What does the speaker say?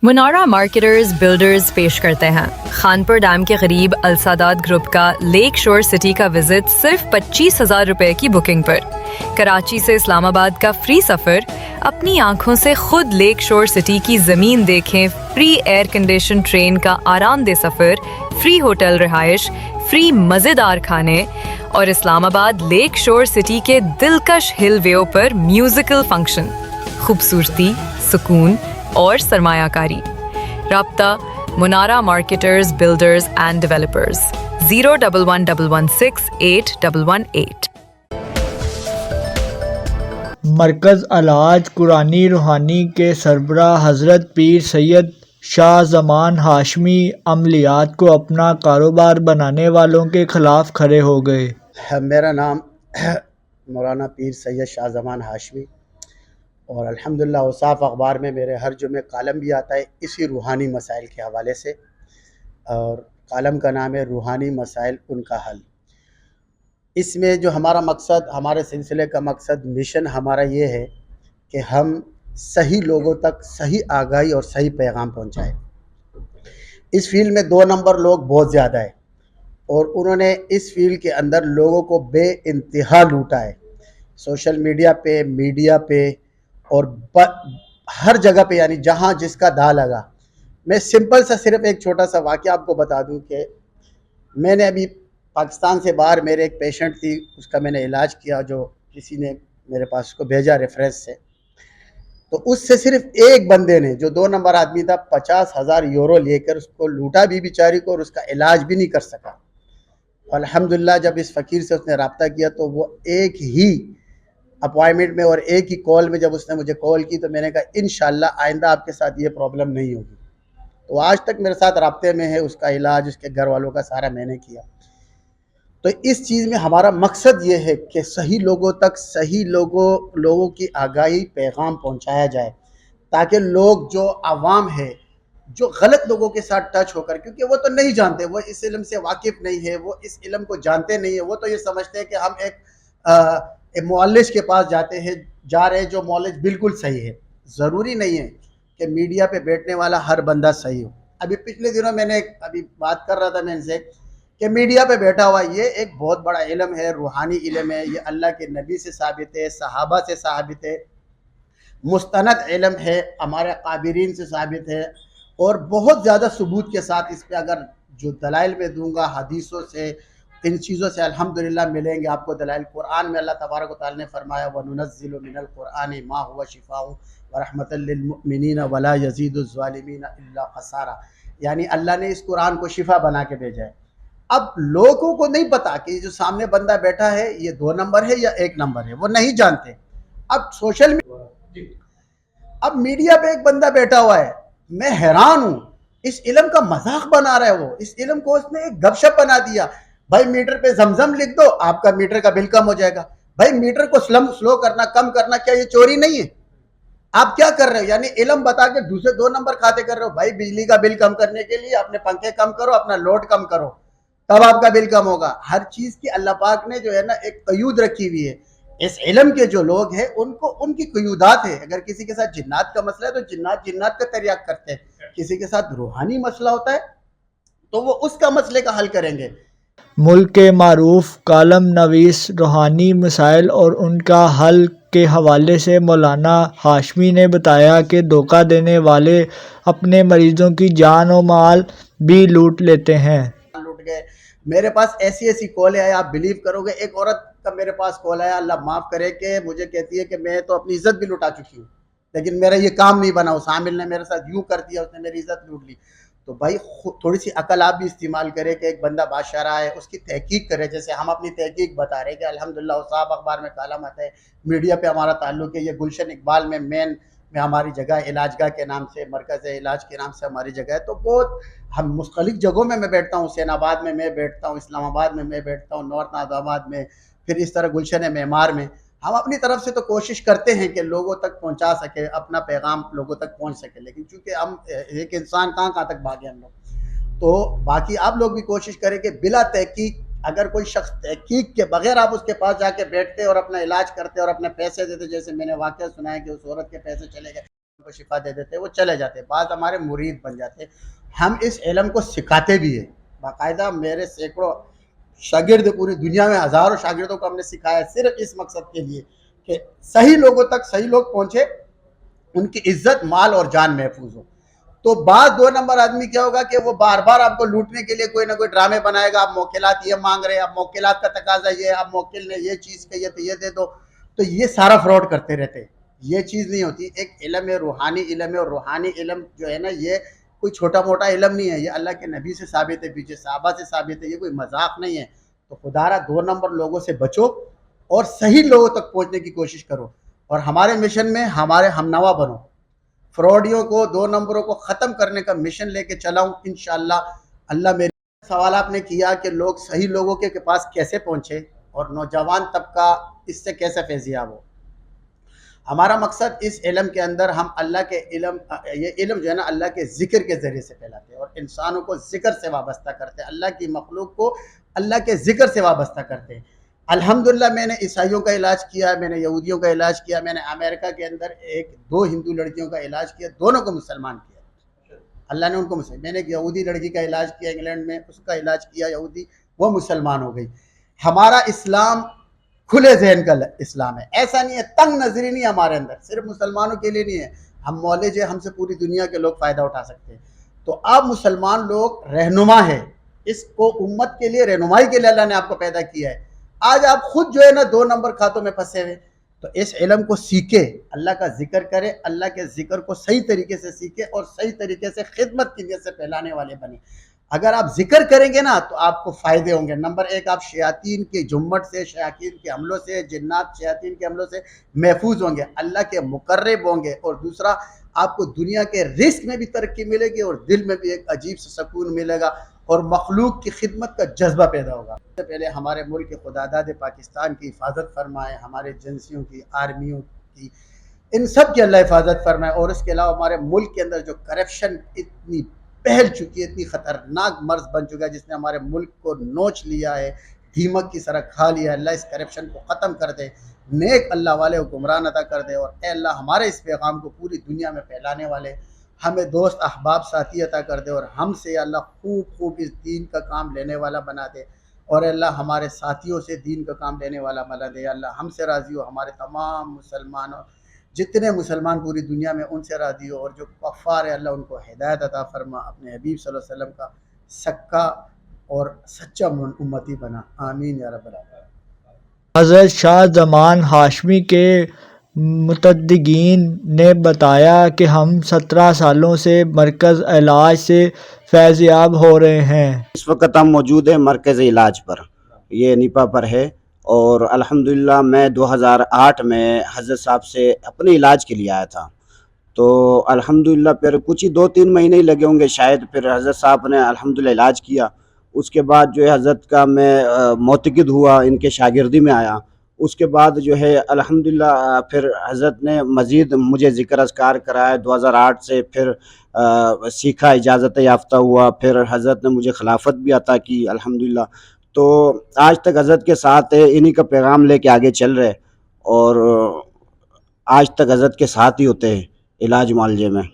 منارہ marketers builders پیش کرتے ہیں خانپور ڈیم کے قریب السادات گروپ کا لیک شور سٹی کا وزٹ صرف 25,000 روپے کی بکنگ پر۔ کراچی سے اسلام آباد کا فری سفر، اپنی آنکھوں سے خود لیک شور سٹی کی زمین دیکھیں، فری ایئر کنڈیشن ٹرین کا آرام دہ سفر، فری ہوٹل رہائش، فری مزیدار کھانے اور اسلام آباد لیک شور سٹی کے دلکش ہل ویو پر میوزیکل فنکشن، خوبصورتی، سکون اور سرمایہ کاری۔ رابطہ منارہ مارکیٹرز بلڈرز اینڈ ڈیولپرز 011168118۔ مرکز الحاج قرآنی روحانی کے سربراہ حضرت پیر سید شاہ زمان ہاشمی عملیات کو اپنا کاروبار بنانے والوں کے خلاف کھڑے ہو گئے۔ میرا نام مولانا پیر سید شاہ زمان ہاشمی اور الحمدللہ اوصاف اخبار میں میرے ہر جمعے کالم بھی آتا ہے اسی روحانی مسائل کے حوالے سے، اور کالم کا نام ہے روحانی مسائل ان کا حل۔ اس میں جو ہمارا مقصد، ہمارے سلسلے کا مقصد، مشن ہمارا یہ ہے کہ ہم صحیح لوگوں تک صحیح آگاہی اور صحیح پیغام پہنچائیں۔ اس فیلڈ میں 2 نمبر لوگ بہت زیادہ ہیں اور انہوں نے اس فیلڈ کے اندر لوگوں کو بے انتہا لوٹا ہے، سوشل میڈیا پہ اور ہر جگہ پہ، یعنی جہاں جس کا دھا لگا۔ میں سمپل سا صرف ایک چھوٹا سا واقعہ آپ کو بتا دوں کہ میں نے ابھی پاکستان سے باہر میرے ایک پیشنٹ تھی، اس کا میں نے علاج کیا، جو کسی نے میرے پاس کو بھیجا ریفرنس سے، تو اس سے صرف ایک بندے نے جو 2 نمبر آدمی تھا 50,000 یورو لے کر اس کو لوٹا بھی بیچاری کو، اور اس کا علاج بھی نہیں کر سکا۔ الحمدللہ جب اس فقیر سے اس نے رابطہ کیا تو وہ ایک ہی اپوائنٹمنٹ میں اور ایک ہی کال میں جب اس نے مجھے کال کی تو میں نے کہا انشاءاللہ آئندہ آپ کے ساتھ یہ پرابلم نہیں ہوگی۔ تو آج تک میرے ساتھ رابطے میں ہے، اس کا علاج، اس کے گھر والوں کا سارا میں نے کیا۔ تو اس چیز میں ہمارا مقصد یہ ہے کہ صحیح لوگوں تک صحیح لوگوں کی آگاہی، پیغام پہنچایا جائے، تاکہ لوگ جو عوام ہے، جو غلط لوگوں کے ساتھ ٹچ ہو کر، کیونکہ وہ تو نہیں جانتے، وہ اس علم سے واقف نہیں ہے، وہ اس علم کو جانتے نہیں ہیں، وہ تو یہ سمجھتے ہیں کہ ہم ایک معالج کے پاس جا رہے ہیں جو معالج بالکل صحیح ہے۔ ضروری نہیں ہے کہ میڈیا پہ بیٹھنے والا ہر بندہ صحیح ہو۔ ابھی پچھلے دنوں میں نے ابھی بات کر رہا تھا میں ان سے کہ میڈیا پہ بیٹھا ہوا یہ ایک بہت بڑا علم ہے، روحانی علم ہے، یہ اللہ کے نبی سے ثابت ہے، صحابہ سے ثابت ہے، مستند علم ہے، ہمارے قابرین سے ثابت ہے، اور بہت زیادہ ثبوت کے ساتھ اس پہ اگر جو دلائل میں دوں گا حدیثوں سے، ان چیزوں سے الحمدللہ ملیں گے آپ کو دلائل۔ قرآن میں اللہ تبارک و تعالی نے فرمایا وَنُنَزِّلُ مِنَ الْقُرْآنِ مَا هُوَ شِفَاءٌ وَرَحْمَةً لِّلْمُؤْمِنِينَ وَلَا يَزِيدُ الظَّالِمِينَ إِلَّا خَسَارًا، یعنی اللہ نے اس قرآن کو شفا بنا کے بھیجا ہے۔ اب لوگوں کو نہیں پتا کہ جو سامنے بندہ بیٹھا ہے یہ 2 نمبر ہے یا 1 نمبر ہے، وہ نہیں جانتے۔ اب میڈیا پہ ایک بندہ بیٹھا ہوا ہے، میں حیران ہوں، اس علم کا مذاق بنا رہا ہے وہ، اس علم کو اس نے ایک گپ شپ بنا دیا۔ بھائی میٹر پہ زمزم لکھ دو، آپ کا میٹر کا بل کم ہو جائے گا۔ بھائی میٹر کو سلو کرنا، کم کرنا، کیا یہ چوری نہیں ہے؟ آپ کیا کر رہے ہو؟ یعنی علم بتا کے دوسرے 2 نمبر کھاتے کر رہے ہو۔ بھائی بجلی کا بل کم کرنے کے لیے اپنے پنکھے کم کرو، اپنا لوڈ کم کرو، تب آپ کا بل کم ہوگا۔ ہر چیز کی اللہ پاک نے جو ہے نا ایک قیود رکھی ہوئی ہے۔ اس علم کے جو لوگ ہیں ان کی قیودات ہے۔ اگر کسی کے ساتھ جنات کا مسئلہ ہے تو جنات کا تریاق کرتے ہیں، کسی کے ساتھ روحانی مسئلہ ہوتا ہے تو وہ اس کا مسئلے کا حل کریں گے۔ ملک کے معروف کالم نویس روحانی مسائل اور ان کا حل کے حوالے سے مولانا ہاشمی نے بتایا کہ دھوکہ دینے والے اپنے مریضوں کی جان و مال بھی لوٹ لیتے ہیں۔ لوٹ گئے۔ میرے پاس ایسی کالیں آئے، آپ بلیو کرو گے، ایک عورت کا میرے پاس کال آیا، اللہ معاف کرے، کہ مجھے کہتی ہے کہ میں تو اپنی عزت بھی لٹا چکی ہوں لیکن میرا یہ کام نہیں بنا، اس عامل نے میرے ساتھ یوں کر دیا، اس نے میری عزت لوٹ لی۔ تو بھائی تھوڑی سی عقل آپ بھی استعمال کرے کہ ایک بندہ بادشاہ رہا ہے، اس کی تحقیق کرے، جیسے ہم اپنی تحقیق بتا رہے ہیں کہ الحمدللہ اوصاف اخبار میں کالم آتا ہے، میڈیا پہ ہمارا تعلق ہے، یہ گلشن اقبال میں مین میں ہماری جگہ علاج گاہ کے نام سے، مرکز علاج کے نام سے ہماری جگہ ہے۔ تو بہت ہم مختلف جگہوں میں بیٹھتا ہوں، حسین آباد میں بیٹھتا ہوں، اسلام آباد میں بیٹھتا ہوں، نارتھ آباد میں، پھر اس طرح گلشن معمار میں۔ ہم اپنی طرف سے تو کوشش کرتے ہیں کہ لوگوں تک پہنچا سکے، اپنا پیغام لوگوں تک پہنچ سکے، لیکن چونکہ ہم ایک انسان کہاں تک بھاگے ہم لوگ۔ تو باقی آپ لوگ بھی کوشش کریں کہ بلا تحقیق، اگر کوئی شخص تحقیق کے بغیر آپ اس کے پاس جا کے بیٹھتے اور اپنا علاج کرتے اور اپنے پیسے دیتے، جیسے میں نے واقعہ سنا ہے کہ اس عورت کے پیسے چلے گئے، کو شفا دے دیتے ہیں، وہ چلے جاتے ہیں، بعض ہمارے مرید بن جاتے ہیں۔ ہم اس علم کو سکھاتے بھی ہیں باقاعدہ، میرے سینکڑوں شاگرد، پوری دنیا میں ہزاروں شاگردوں کو ہم نے سکھایا صرف اس مقصد کے لیے کہ صحیح لوگوں تک صحیح لوگ پہنچے، ان کی عزت، مال اور جان محفوظ ہو۔ تو بعض 2 نمبر آدمی کیا ہوگا کہ وہ بار بار آپ کو لوٹنے کے لیے کوئی نہ کوئی ڈرامے بنائے گا، آپ موکلات یہ مانگ رہے ہیں، آپ موکلات کا تقاضا یہ ہے، آپ موکل نے یہ چیز کہی ہے تو یہ دے دو، تو یہ سارا فراڈ کرتے رہتے ہیں۔ یہ چیز نہیں ہوتی، ایک علم ہے، روحانی علم ہے، اور روحانی علم جو ہے نا یہ کوئی چھوٹا موٹا علم نہیں ہے، یہ اللہ کے نبی سے ثابت ہے، پیچھے صحابہ سے ثابت ہے، یہ کوئی مذاق نہیں ہے۔ تو خدا را 2 نمبر لوگوں سے بچو اور صحیح لوگوں تک پہنچنے کی کوشش کرو، اور ہمارے مشن میں ہمارے ہمنوا بنو، فراڈیوں کو 2 نمبروں کو ختم کرنے کا مشن لے کے چلاؤں انشاءاللہ۔ اللہ میرے سوال آپ نے کیا کہ لوگ صحیح لوگوں کے پاس کیسے پہنچے اور نوجوان طبقہ اس سے کیسے فیضیاب ہو۔ ہمارا مقصد اس علم کے اندر ہم اللہ کے علم، یہ علم جو ہے نا اللہ کے ذکر کے ذریعے سے پھیلاتے ہیں اور انسانوں کو ذکر سے وابستہ کرتے ہیں، اللہ کی مخلوق کو اللہ کے ذکر سے وابستہ کرتے ہیں۔ الحمدللہ میں نے عیسائیوں کا علاج کیا، میں نے یہودیوں کا علاج کیا، میں نے امریکہ کے اندر 2 ہندو لڑکیوں کا علاج کیا، دونوں کو مسلمان کیا، اللہ نے ان کو مسلمان۔ میں نے ایک یہودی لڑکی کا علاج کیا انگلینڈ میں، اس کا علاج کیا یہودی، وہ مسلمان ہو گئی۔ ہمارا اسلام کھلے ذہن کا اسلام ہے، ایسا نہیں ہے، تنگ نظری نہیں ہمارے اندر، صرف مسلمانوں کے لیے نہیں ہے، ہم مولج ہیں، ہم سے پوری دنیا کے لوگ فائدہ اٹھا سکتے ہیں۔ تو آپ مسلمان لوگ رہنما ہے، اس کو امت کے لیے رہنمائی کے لیے اللہ نے آپ کو پیدا کیا ہے۔ آج آپ خود جو ہے نا 2 نمبر کھاتوں میں پھنسے ہوئے، تو اس علم کو سیکھے، اللہ کا ذکر کرے، اللہ کے ذکر کو صحیح طریقے سے سیکھے اور صحیح طریقے سے خدمت کی نیت سے پھیلانے والے بنے۔ اگر آپ ذکر کریں گے نا تو آپ کو فائدے ہوں گے۔ نمبر 1، آپ شیاطین کے جھمٹ سے، شیاطین کے حملوں سے، جنات شیاطین کے حملوں سے محفوظ ہوں گے، اللہ کے مقرب ہوں گے، اور دوسرا آپ کو دنیا کے رزق میں بھی ترقی ملے گی اور دل میں بھی ایک عجیب سے سکون ملے گا اور مخلوق کی خدمت کا جذبہ پیدا ہوگا۔ سب سے پہلے ہمارے ملک کے خداداد پاکستان کی حفاظت فرمائے، ہمارے ایجنسیوں کی، آرمیوں کی، ان سب کی اللہ حفاظت فرمائے، اور اس کے علاوہ ہمارے ملک کے اندر جو کرپشن اتنی پھیل چکی ہے، اتنی خطرناک مرض بن چکا ہے جس نے ہمارے ملک کو نوچ لیا ہے، دیمک کی طرح کھا لیا ہے، اللہ اس کرپشن کو ختم کر دے، نیک اللہ والے حکمران عطا کر دے، اور اے اللہ ہمارے اس پیغام کو پوری دنیا میں پھیلانے والے ہمیں دوست احباب ساتھی عطا کر دے، اور ہم سے اللہ خوب اس دین کا کام لینے والا بنا دے، اور اللہ ہمارے ساتھیوں سے دین کا کام لینے والا بنا دے۔ اللہ ہم سے راضی ہو، ہمارے تمام مسلمانوں، جتنے مسلمان پوری دنیا میں، ان سے راضی ہو، اور جو کفار ہے اللہ ان کو ہدایت عطا فرما، اپنے حبیب صلی اللہ علیہ وسلم کا سکا اور سچا امتی بنا، آمین یا رب العالمین۔ حضرت شاہ زمان ہاشمی کے متدگین نے بتایا کہ ہم 17 سالوں سے مرکز علاج سے فیضیاب ہو رہے ہیں۔ اس وقت ہم موجود ہیں مرکز علاج پر، یہ نیپا پر ہے، اور الحمدللہ میں 2008 میں حضرت صاحب سے اپنے علاج کے لیے آیا تھا، تو الحمدللہ پھر کچھ ہی 2-3 مہینے ہی لگے ہوں گے شاید، پھر حضرت صاحب نے الحمدللہ علاج کیا۔ اس کے بعد جو ہے حضرت کا میں معتقد ہوا، ان کے شاگردی میں آیا۔ اس کے بعد جو ہے الحمدللہ پھر حضرت نے مزید مجھے ذکر اذکار کرایا 2008 سے، پھر سیکھا، اجازت یافتہ ہوا، پھر حضرت نے مجھے خلافت بھی عطا کی الحمدللہ۔ تو آج تک حضرت کے ساتھ ہے، انہی کا پیغام لے کے آگے چل رہے، اور آج تک حضرت کے ساتھ ہی ہوتے ہیں علاج معالجے میں۔